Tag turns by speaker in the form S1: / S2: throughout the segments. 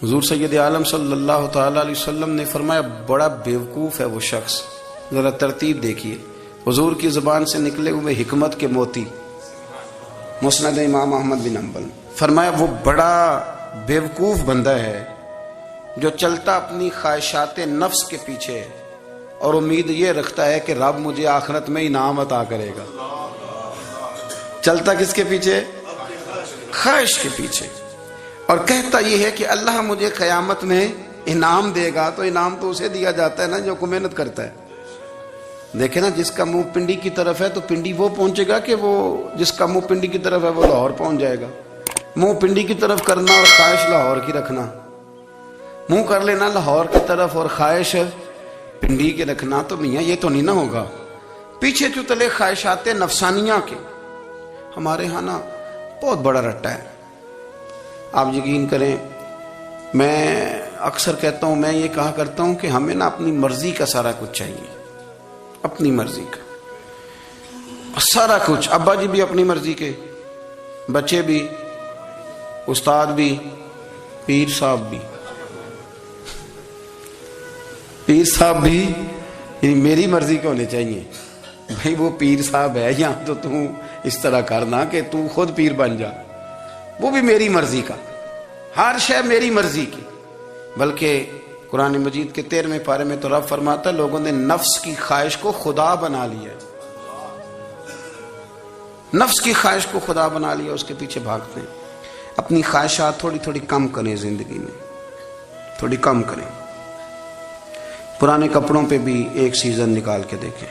S1: حضور سید عالم صلی اللہ تعالی علیہ وسلم نے فرمایا بڑا بیوقوف ہے وہ شخص، ذرا ترتیب دیکھیے، حضور کی زبان سے نکلے ہوئے حکمت کے موتی، مسند امام احمد بن حنبل، فرمایا وہ بڑا بیوقوف بندہ ہے جو چلتا اپنی خواہشات نفس کے پیچھے اور امید یہ رکھتا ہے کہ رب مجھے آخرت میں انعام عطا کرے گا۔ چلتا کس کے پیچھے؟ خواہش کے پیچھے، اور کہتا یہ ہے کہ اللہ مجھے قیامت میں انعام دے گا، تو انعام تو اسے دیا جاتا ہے نا جو کو محنت کرتا ہے۔ دیکھیں نا، جس کا منہ پنڈی کی طرف ہے تو پنڈی وہ پہنچے گا کہ وہ جس کا منہ پنڈی کی طرف ہے وہ لاہور پہنچ جائے گا۔ منہ پنڈی کی طرف کرنا اور خواہش لاہور کی رکھنا، منہ کر لینا لاہور کی طرف اور خواہش پنڈی کے رکھنا، تو میاں یہ تو نہیں نہ ہوگا۔ پیچھے جو تلے خواہشات نفسانیہ کے ہمارے ہاں نا بہت بڑا رٹا ہے۔ آپ یقین کریں، میں اکثر کہتا ہوں، میں یہ کہا کرتا ہوں کہ ہمیں نا اپنی مرضی کا سارا کچھ چاہیے، اپنی مرضی کا سارا کچھ۔ ابا جی بھی اپنی مرضی کے، بچے بھی، استاد بھی، پیر صاحب بھی، پیر صاحب بھی، یعنی میری مرضی کے ہونے چاہیے۔ بھائی وہ پیر صاحب ہے یا تو تم اس طرح کرنا کہ تو خود پیر بن جا، وہ بھی میری مرضی کا، ہر شے میری مرضی کی۔ بلکہ قرآن مجید کے 13ویں پارے میں تو رب فرماتا ہے لوگوں نے نفس کی خواہش کو خدا بنا لیا ہے، نفس کی خواہش کو خدا بنا لیا، اس کے پیچھے بھاگتے ہیں۔ اپنی خواہشات تھوڑی تھوڑی کم کریں، زندگی میں تھوڑی کم کریں۔ پرانے کپڑوں پہ بھی ایک سیزن نکال کے دیکھیں۔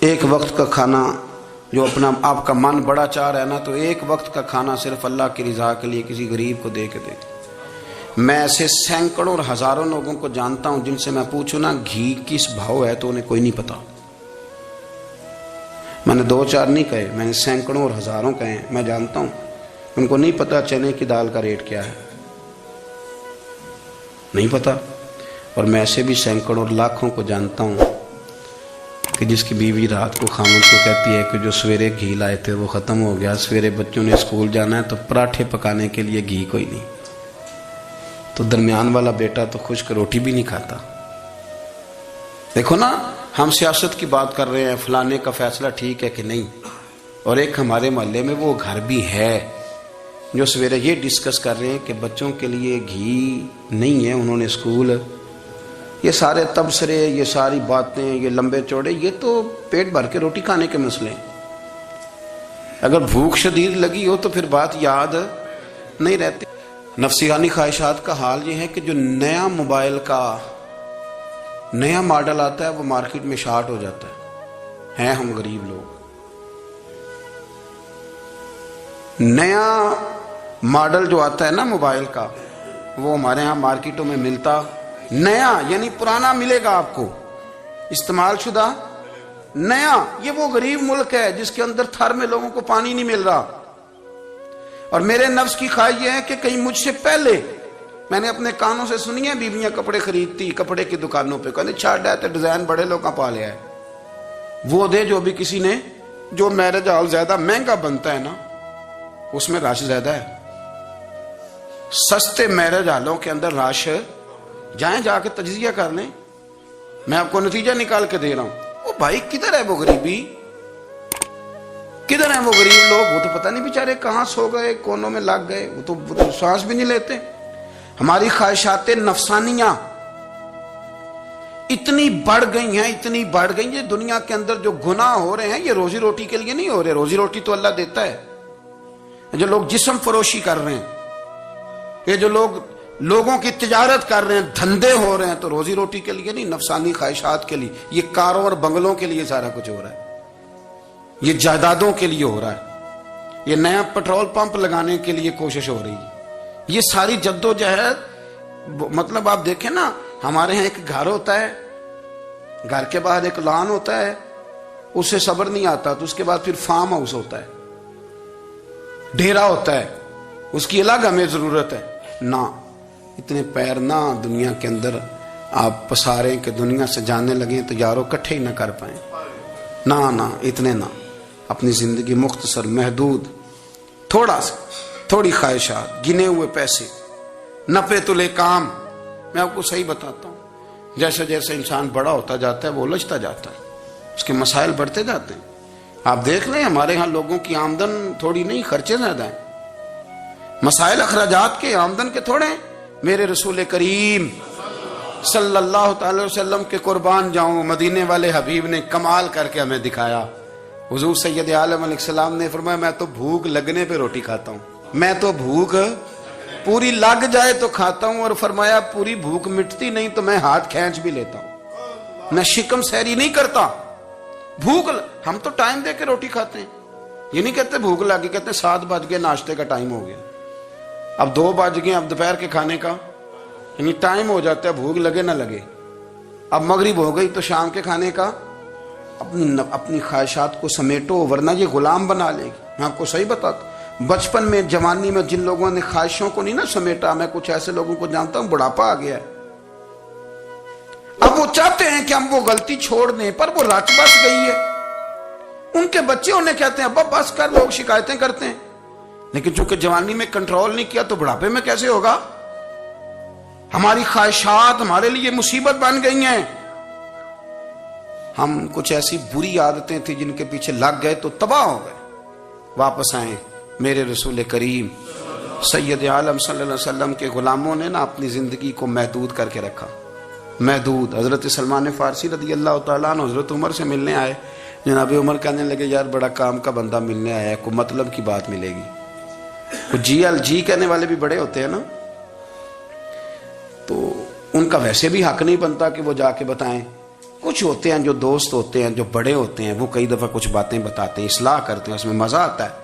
S1: ایک وقت کا کھانا جو اپنا آپ کا من بڑا چاہ رہا ہے نا، تو ایک وقت کا کھانا صرف اللہ کی رضا کے لیے کسی غریب کو دے کے دے۔ میں ایسے سینکڑوں اور ہزاروں لوگوں کو جانتا ہوں جن سے میں پوچھوں نا گھی کس بھاؤ ہے تو انہیں کوئی نہیں پتا۔ میں نے 2-4 نہیں کہے، میں نے سینکڑوں اور ہزاروں کہے ہیں، میں جانتا ہوں ان کو نہیں پتا چنے کی دال کا ریٹ کیا ہے، نہیں پتا۔ اور میں ایسے بھی سینکڑوں اور لاکھوں کو جانتا ہوں کہ جس کی بیوی رات کو خامن کو کہتی ہے کہ جو سویرے گھی لائے تھے وہ ختم ہو گیا، سویرے بچوں نے اسکول جانا ہے تو پراٹھے پکانے کے لیے گھی کوئی نہیں، تو درمیان والا بیٹا تو خشک روٹی بھی نہیں کھاتا۔ دیکھو نا، ہم سیاست کی بات کر رہے ہیں، فلانے کا فیصلہ ٹھیک ہے کہ نہیں، اور ایک ہمارے محلے میں وہ گھر بھی ہے جو سویرے یہ ڈسکس کر رہے ہیں کہ بچوں کے لیے گھی نہیں ہے، انہوں نے اسکول، یہ سارے تبصرے، یہ ساری باتیں، یہ لمبے چوڑے، یہ تو پیٹ بھر کے روٹی کھانے کے مسئلے ہیں۔ اگر بھوک شدید لگی ہو تو پھر بات یاد نہیں رہتی۔ نفسیانی خواہشات کا حال یہ ہے کہ جو نیا موبائل کا نیا ماڈل آتا ہے وہ مارکیٹ میں شارٹ ہو جاتا ہے ہم غریب لوگ۔ نیا ماڈل جو آتا ہے نا موبائل کا، وہ ہمارے ہاں مارکیٹوں میں ملتا نیا، یعنی پرانا ملے گا آپ کو، استعمال شدہ نیا۔ یہ وہ غریب ملک ہے جس کے اندر تھر میں لوگوں کو پانی نہیں مل رہا۔ اور میرے نفس کی خواہش یہ ہے کہ کہیں مجھ سے پہلے، میں نے اپنے کانوں سے سنی ہے بیویاں کپڑے خریدتی کپڑے کی دکانوں پہ، کہتے چھاڑ ہے تو ڈیزائن بڑے لوگوں پا لیا ہے، وہ دے جو بھی کسی نے، جو میرج ہال زیادہ مہنگا بنتا ہے نا اس میں رش زیادہ ہے۔ سستے میرج ہالوں کے اندر رش، جائیں جا کے تجزیہ کر لیں، میں آپ کو نتیجہ نکال کے دے رہا ہوں۔ وہ بھائی کدھر ہے وہ غریبی، کدھر ہیں وہ غریب لوگ؟ وہ تو پتہ نہیں بیچارے کہاں سو گئے، کونوں میں لگ گئے، وہ تو سانس بھی نہیں لیتے۔ ہماری خواہشات نفسانیہ اتنی بڑھ گئی ہیں، اتنی بڑھ گئی ہیں، دنیا کے اندر جو گناہ ہو رہے ہیں یہ روزی روٹی کے لیے نہیں ہو رہے، روزی روٹی تو اللہ دیتا ہے۔ جو لوگ جسم فروشی کر رہے ہیں، یہ جو لوگ لوگوں کی تجارت کر رہے ہیں، دھندے ہو رہے ہیں، تو روزی روٹی کے لیے نہیں، نفسانی خواہشات کے لیے۔ یہ کاروں اور بنگلوں کے لیے سارا کچھ ہو رہا ہے، یہ جائیدادوں کے لیے ہو رہا ہے، یہ نیا پیٹرول پمپ لگانے کے لیے کوشش ہو رہی ہے۔ یہ ساری جدوجہد، مطلب آپ دیکھیں نا، ہمارے ہاں ایک گھر ہوتا ہے، گھر کے باہر ایک لان ہوتا ہے، اس سے صبر نہیں آتا تو اس کے بعد پھر فارم ہاؤس ہوتا ہے، ڈیرا ہوتا ہے، اس کی الگ ہمیں ضرورت ہے نا۔ اتنے پیر نہ دنیا کے اندر آپ پساریں کہ دنیا سے جانے لگیں تو یارو کٹھے ہی نہ کر پائیں، نہ اتنے نہ۔ اپنی زندگی مختصر، محدود، تھوڑا سا، تھوڑی خواہشات، گنے ہوئے پیسے، نفعت الکام. میں آپ کو صحیح بتاتا ہوں, جیسے جیسے انسان بڑا ہوتا جاتا ہے وہ الجھتا جاتا ہے, اس کے مسائل بڑھتے جاتے ہیں. آپ دیکھ لیں ہمارے ہاں لوگوں کی آمدن تھوڑی نہیں, خرچے زیادہ ہیں. مسائل اخراجات کے آمدن کے تھوڑے ہیں. میرے رسول کریم صلی اللہ تعالی وسلم کے قربان جاؤں, مدینے والے حبیب نے کمال کر کے ہمیں دکھایا. حضور سید عالم علیہ السلام نے فرمایا میں تو بھوک لگنے پہ روٹی کھاتا ہوں, میں تو بھوک پوری لگ جائے تو کھاتا ہوں, اور فرمایا پوری بھوک مٹتی نہیں تو میں ہاتھ کھینچ بھی لیتا ہوں, میں شکم سیری نہیں کرتا. بھوک ہم تو ٹائم دے کے روٹی کھاتے ہیں, یہ نہیں کہتے بھوک لگی, کہتے ہیں 7 بج گئے ناشتے کا ٹائم ہو گیا, اب 2 بج گئے, اب دوپہر کے کھانے کا یعنی ٹائم ہو جاتا ہے, بھوک لگے نہ لگے. اب مغرب ہو گئی تو شام کے کھانے کا اپنی خواہشات کو سمیٹو ورنہ یہ غلام بنا لے گی. میں آپ کو صحیح بتاتا ہوں, بچپن میں جوانی میں جن لوگوں نے خواہشوں کو نہیں نہ سمیٹا, میں کچھ ایسے لوگوں کو جانتا ہوں بڑھاپا آ گیا ہے, اب وہ چاہتے ہیں کہ ہم وہ غلطی چھوڑ دیں پر وہ رچ بس گئی ہے. ان کے بچے انہیں کہتے ہیں ابا بس کر, لوگ شکایتیں کرتے ہیں, لیکن چونکہ جوانی میں کنٹرول نہیں کیا تو بڑھاپے میں کیسے ہوگا. ہماری خواہشات ہمارے لیے مصیبت بن گئی ہیں. ہم کچھ ایسی بری عادتیں تھیں جن کے پیچھے لگ گئے تو تباہ ہو گئے. واپس آئیں. میرے رسول کریم سید عالم صلی اللہ علیہ وسلم کے غلاموں نے نا اپنی زندگی کو محدود کر کے رکھا, محدود. حضرت سلمان فارسی رضی اللہ تعالیٰ عنہ حضرت عمر سے ملنے آئے. جناب عمر کہنے لگے یار بڑا کام کا بندہ ملنے آیا ہے, کوئی مطلب کی بات ملے گی. کچھ جی کہنے والے بھی بڑے ہوتے ہیں نا, تو ان کا ویسے بھی حق نہیں بنتا کہ وہ جا کے بتائیں. کچھ ہوتے ہیں جو دوست ہوتے ہیں, جو بڑے ہوتے ہیں, وہ کئی دفعہ کچھ باتیں بتاتے ہیں, اصلاح کرتے ہیں, اس میں مزہ آتا ہے.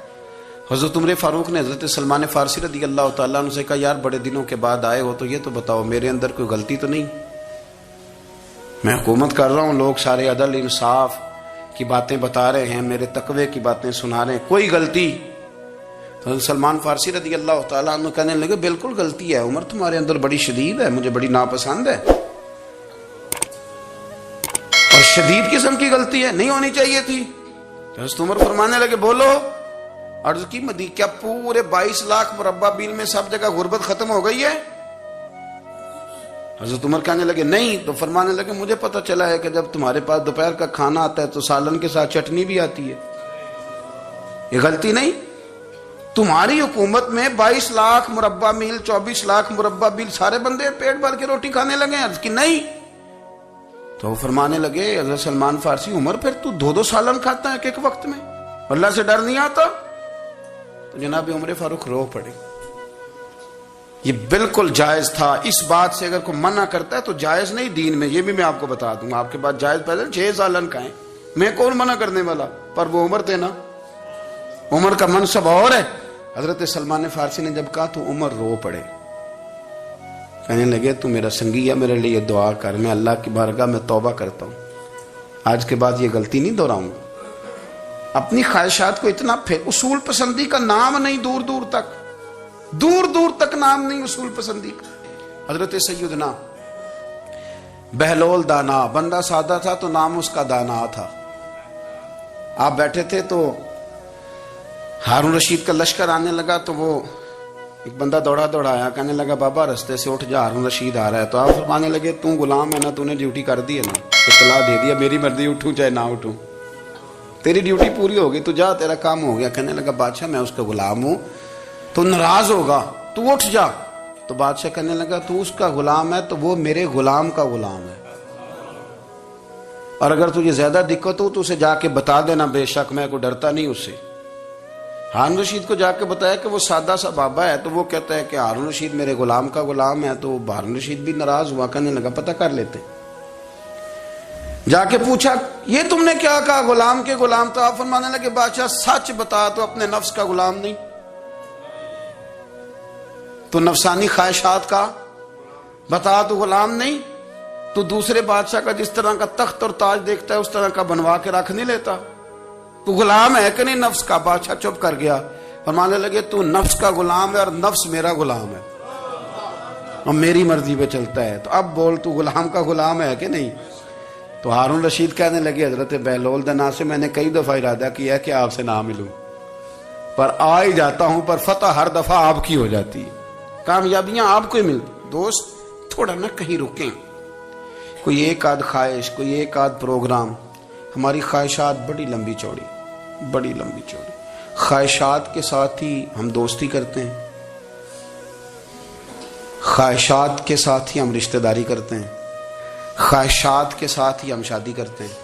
S1: حضرت عمر فاروق نے حضرت سلمان فارسی رضی اللہ تعالیٰ عنہ سے کہا یار بڑے دنوں کے بعد آئے ہو تو یہ تو بتاؤ میرے اندر کوئی غلطی تو نہیں, میں حکومت کر رہا ہوں, لوگ سارے عدل انصاف کی باتیں بتا رہے ہیں, میرے تقوی کی باتیں سنا رہے ہیں, کوئی غلطی؟ تو حضرت سلمان فارسی رضی اللہ تعالیٰ عنہ کہنے لگے بالکل غلطی ہے عمر, تمہارے اندر بڑی شدید ہے, مجھے بڑی ناپسند ہے, اور شدید قسم کی غلطی ہے, نہیں ہونی چاہیے تھی. حضرت عمر فرمانے لگے بولو. عرض کی کیا پورے 22 لاکھ مربع میل میں سب جگہ غربت ختم ہو گئی ہے؟ حضرت عمر کہنے لگے نہیں. تو فرمانے لگے مجھے پتہ چلا ہے کہ جب تمہارے پاس دوپہر کا کھانا آتا ہے تو سالن کے ساتھ چٹنی بھی آتی ہے, یہ غلطی نہیں. تمہاری حکومت میں 22 لاکھ مربع میل 24 لاکھ مربع میل سارے بندے پیٹ بھر کے روٹی کھانے لگے ہیں. عرض کی نہیں. تو وہ فرمانے لگے حضرت سلمان فارسی عمر پھر تو 2 سالن کھاتا ہے ایک وقت میں, اللہ سے ڈر نہیں آتا؟ تو جناب عمر فاروق رو پڑے. یہ بالکل جائز تھا. اس بات سے اگر کوئی منع کرتا ہے تو جائز نہیں دین میں, یہ بھی میں آپ کو بتا دوں گا. آپ کے پاس جائز پیدا 6 سالن کھائیں, میں کون منع کرنے والا, پر وہ عمر تھے نا, عمر کا منصب اور ہے. حضرت سلمان فارسی نے جب کہا تو عمر رو پڑے, کہنے لگے تو میرا سنگی ہے, میرے لیے دعا کر, میں اللہ کی بارگاہ میں توبہ کرتا ہوں, آج کے بعد یہ غلطی نہیں دہراؤں گا. اپنی خواہشات کو اتنا اصول پسندی کا نام نہیں, دور دور تک نام نہیں اصول پسندی کا. حضرت سیدنا بہلول دانا, بندہ سادہ تھا تو نام اس کا دانا تھا. آپ بیٹھے تھے تو ہارون رشید کا لشکر آنے لگا تو وہ ایک بندہ دوڑا آیا, کہنے لگا بابا رستے سے اٹھ جا, ہارون رشید آ رہا ہے. تو آپ فرمانے لگے تو غلام ہے نا, تو نے ڈیوٹی کر دی ہے نا, اطلاع دے دیا, میری مرضی اٹھوں چاہے نہ اٹھوں, تیری ڈیوٹی پوری ہوگی, تو جا تیرا کام ہو گیا. کہنے لگا بادشاہ میں اس کا غلام ہوں, تو ناراض ہوگا, تو اٹھ جا. تو بادشاہ کہنے لگا تو اس کا غلام ہے تو وہ میرے غلام کا غلام ہے, اور اگر تجھے زیادہ دقت ہو تو اسے جا کے بتا دینا, بے شک میں کوئی ڈرتا نہیں اس سے. ہارون رشید کو جا کے بتایا کہ وہ سادہ سا بابا ہے, تو وہ کہتا ہے کہ ہارون رشید میرے غلام کا غلام ہے. تو ہارون رشید بھی ناراض ہوا, کہنے لگا پتہ کر لیتے. جا کے پوچھا یہ تم نے کیا کہا, غلام کے غلام؟ تو آپ فرمانے لگے بادشاہ سچ بتا, تو اپنے نفس کا غلام نہیں, تو نفسانی خواہشات کا بتا, تو غلام نہیں, تو دوسرے بادشاہ کا جس طرح کا تخت اور تاج دیکھتا ہے اس طرح کا بنوا کے رکھ نہیں لیتا, تو غلام ہے کہ نہیں نفس کا؟ بادشاہ چپ کر گیا. فرمانے لگے تو نفس کا غلام ہے اور نفس میرا غلام ہے, اور میری مرضی پہ چلتا ہے, تو اب بول تو غلام کا غلام ہے کہ نہیں؟ تو ہارون رشید کہنے لگے حضرت بہلول دنا سے میں نے کئی دفعہ ارادہ کیا ہے کہ آپ سے نہ ملوں, پر آ ہی جاتا ہوں, پر فتح ہر دفعہ آپ کی ہو جاتی ہے. کامیابیاں آپ کو ہی ملتی. دوست تھوڑا نہ کہیں رکیں. کوئی ایک آدھ خواہش, کوئی ایک آدھ پروگرام. ہماری خواہشات بڑی لمبی چوڑی, بڑی لمبی چوڑی. خواہشات کے ساتھ ہی ہم دوستی کرتے ہیں, خواہشات کے ساتھ ہی ہم رشتہ داری کرتے ہیں, خواہشات کے ساتھ ہی ہم شادی کرتے ہیں.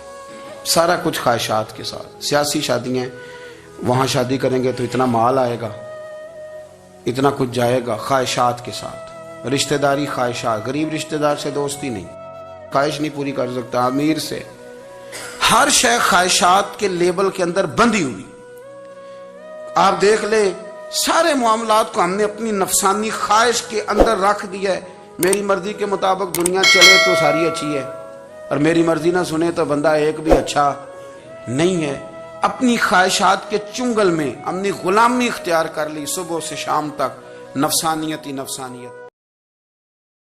S1: سارا کچھ خواہشات کے ساتھ. سیاسی شادیاں, وہاں شادی کریں گے تو اتنا مال آئے گا, اتنا کچھ جائے گا. خواہشات کے ساتھ رشتہ داری, خواہشات. غریب رشتہ دار سے دوستی نہیں, خواہش نہیں پوری کر سکتا. امیر سے. ہر شے خواہشات کے لیبل کے اندر بندھی ہوئی. آپ دیکھ لیں سارے معاملات کو ہم نے اپنی نفسانی خواہش کے اندر رکھ دیا ہے. میری مرضی کے مطابق دنیا چلے تو ساری اچھی ہے, اور میری مرضی نہ سنے تو بندہ ایک بھی اچھا نہیں ہے. اپنی خواہشات کے چنگل میں ہم نے غلامی اختیار کر لی. صبح سے شام تک نفسانیت ہی نفسانیت.